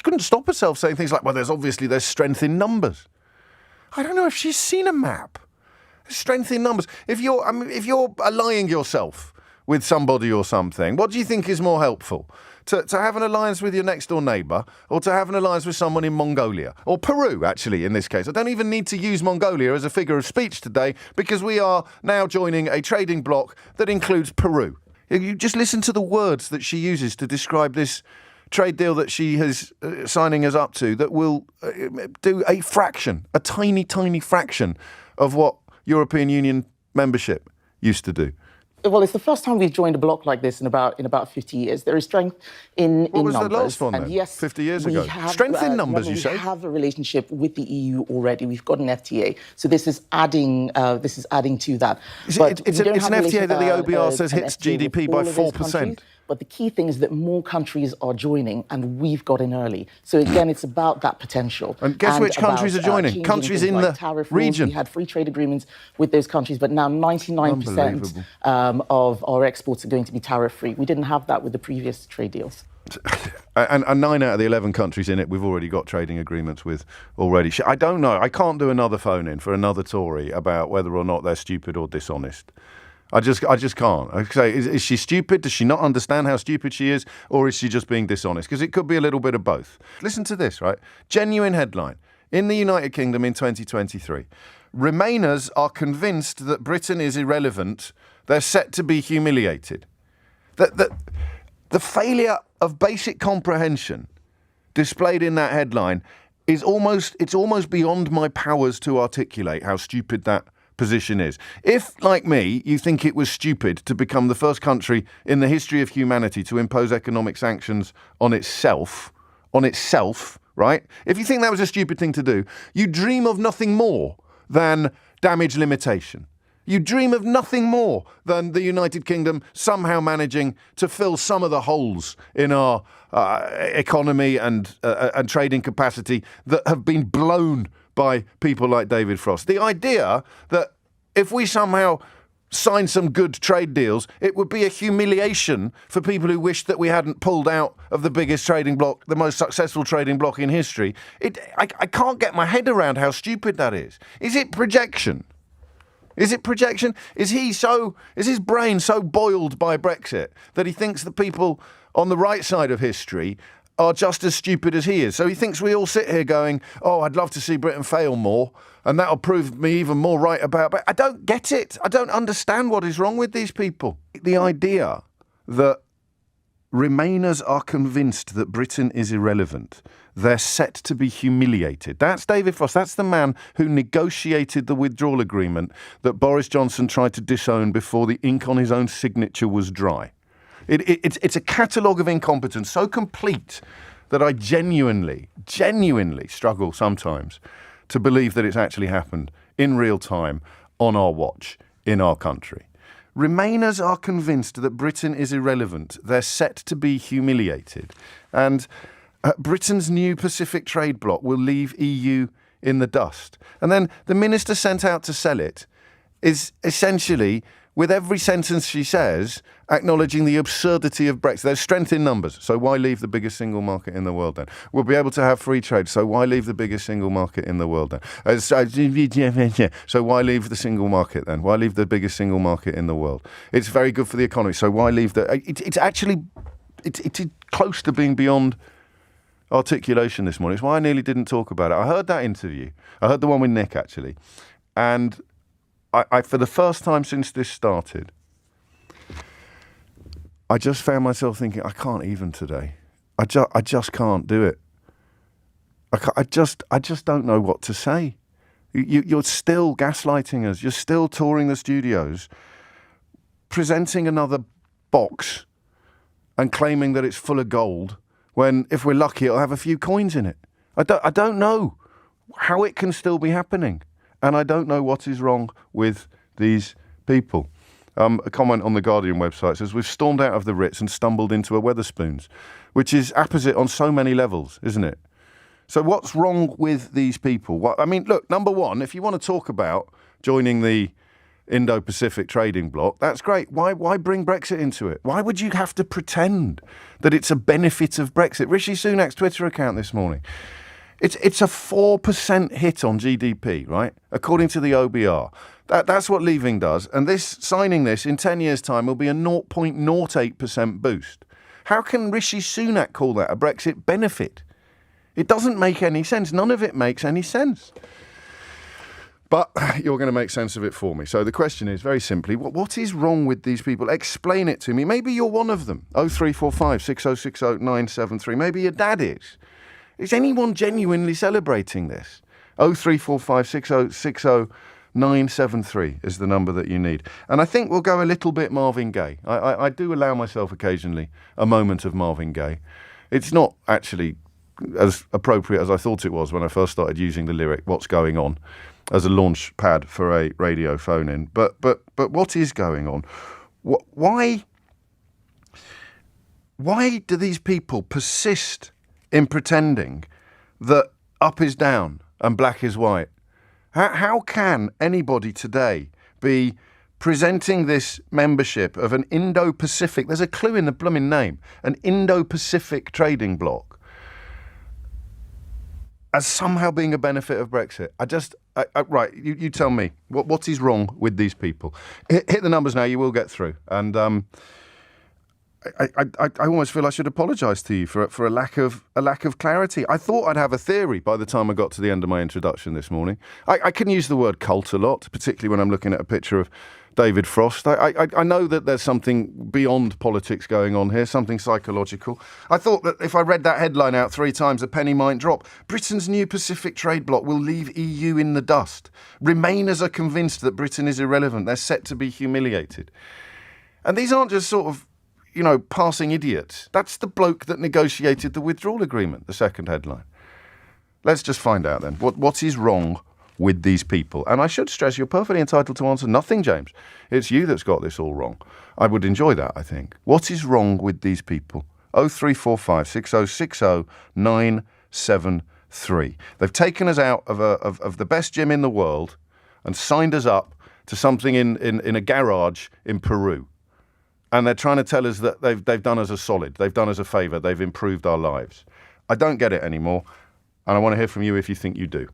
couldn't stop herself saying things like, well, there's strength in numbers. I don't know if she's seen a map. Strength in numbers. If you're allying yourself with somebody or something, what do you think is more helpful? To have an alliance with your next door neighbour, or to have an alliance with someone in Mongolia? Or Peru, actually, in this case. I don't even need to use Mongolia as a figure of speech today, because we are now joining a trading bloc that includes Peru. You just listen to the words that she uses to describe this trade deal that she is signing us up to, that will do a tiny, tiny fraction of what European Union membership used to do. Well, it's the first time we've joined a bloc like this in about 50 years. There is strength in numbers. What was the last one then? Yes, 50 years ago? Strength in numbers, you say? We have a relationship with the EU already. We've got an FTA. So this is adding to that. It's an FTA that the OBR says hits GDP by 4%. But the key thing is that more countries are joining, and we've got in early. So again, it's about that potential. And guess which countries are joining? Countries in the region. We had free trade agreements with those countries, but now 99% of our exports are going to be tariff-free. We didn't have that with the previous trade deals. And 9 out of the 11 countries in it, we've already got trading agreements with already. I don't know. I can't do another phone-in for another Tory about whether or not they're stupid or dishonest. I just can't. I say, is she stupid? Does she not understand how stupid she is? Or is she just being dishonest? Because it could be a little bit of both. Listen to this, right? Genuine headline. In the United Kingdom in 2023, Remainers are convinced that Britain is irrelevant. They're set to be humiliated. The failure of basic comprehension displayed in that headline is almost beyond my powers to articulate how stupid that position is. If, like me, you think it was stupid to become the first country in the history of humanity to impose economic sanctions on itself, right? If you think that was a stupid thing to do, you dream of nothing more than damage limitation. You dream of nothing more than the United Kingdom somehow managing to fill some of the holes in our economy and trading capacity that have been blown by people like David Frost. The idea that if we somehow sign some good trade deals, it would be a humiliation for people who wished that we hadn't pulled out of the biggest trading bloc, the most successful trading bloc in history. I can't get my head around how stupid that is. Is it projection? Is it projection? Is his brain so boiled by Brexit that he thinks the people on the right side of history are just as stupid as he is? So he thinks we all sit here going, oh, I'd love to see Britain fail more, and that'll prove me even more right about... But I don't get it. I don't understand what is wrong with these people. The idea that Remainers are convinced that Britain is irrelevant. They're set to be humiliated. That's David Frost. That's the man who negotiated the withdrawal agreement that Boris Johnson tried to disown before the ink on his own signature was dry. It's a catalogue of incompetence so complete that I genuinely struggle sometimes to believe that it's actually happened in real time on our watch in our country. Remainers are convinced that Britain is irrelevant. They're set to be humiliated. And Britain's new Pacific trade bloc will leave EU in the dust. And then the minister sent out to sell it is essentially, with every sentence she says, acknowledging the absurdity of Brexit. There's strength in numbers, so why leave the biggest single market in the world then? We'll be able to have free trade, so why leave the biggest single market in the world then? So why leave the single market then? Why leave the biggest single market in the world? It's very good for the economy, so why leave the... It's close to being beyond articulation this morning. It's why I nearly didn't talk about it. I heard that interview. I heard the one with Nick, actually. And I for the first time since this started, I just found myself thinking, I can't even today. I just can't do it. I just don't know what to say. You're still gaslighting us. You're still touring the studios, presenting another box and claiming that it's full of gold, when, if we're lucky, it'll have a few coins in it. I don't know how it can still be happening. And I don't know what is wrong with these people. A comment on the Guardian website says, we've stormed out of the Ritz and stumbled into a Wetherspoons, which is apposite on so many levels, isn't it? So what's wrong with these people? Well, I mean, look, number one, if you want to talk about joining the Indo-Pacific trading bloc, that's great. Why bring Brexit into it? Why would you have to pretend that it's a benefit of Brexit? Rishi Sunak's Twitter account this morning. It's a 4% hit on GDP, right? According to the OBR. That's what leaving does. And signing this in 10 years' time will be a 0.08% boost. How can Rishi Sunak call that a Brexit benefit? It doesn't make any sense. None of it makes any sense. But you're going to make sense of it for me. So the question is, very simply, what is wrong with these people? Explain it to me. Maybe you're one of them. 0345 6060 973. Maybe your dad is. Is anyone genuinely celebrating this? 0345 6060 973 is the number that you need. And I think we'll go a little bit Marvin Gaye. I do allow myself occasionally a moment of Marvin Gaye. It's not actually as appropriate as I thought it was when I first started using the lyric, "What's Going On?" as a launch pad for a radio phone-in. But what is going on? Why do these people persist in pretending that up is down and black is white? How can anybody today be presenting this membership of an Indo-Pacific, there's a clue in the blooming name, an Indo-Pacific trading bloc, as somehow being a benefit of Brexit? Right, you tell me, what is wrong with these people? Hit the numbers now, you will get through. And I almost feel I should apologise to you for a lack of clarity. I thought I'd have a theory by the time I got to the end of my introduction this morning. I can use the word cult a lot, particularly when I'm looking at a picture of David Frost. I know that there's something beyond politics going on here, something psychological. I thought that if I read that headline out 3 times, a penny might drop. Britain's new Pacific trade bloc will leave EU in the dust. Remainers are convinced that Britain is irrelevant. They're set to be humiliated. And these aren't just sort of, passing idiots. That's the bloke that negotiated the withdrawal agreement, the second headline. Let's just find out then. What is wrong with these people? And I should stress, you're perfectly entitled to answer nothing, James. It's you that's got this all wrong. I would enjoy that, I think. What is wrong with these people? 0345 6060 973. They've taken us out of the best gym in the world and signed us up to something in a garage in Peru. And they're trying to tell us that they've done us a solid. They've done us a favour. They've improved our lives. I don't get it anymore. And I want to hear from you if you think you do.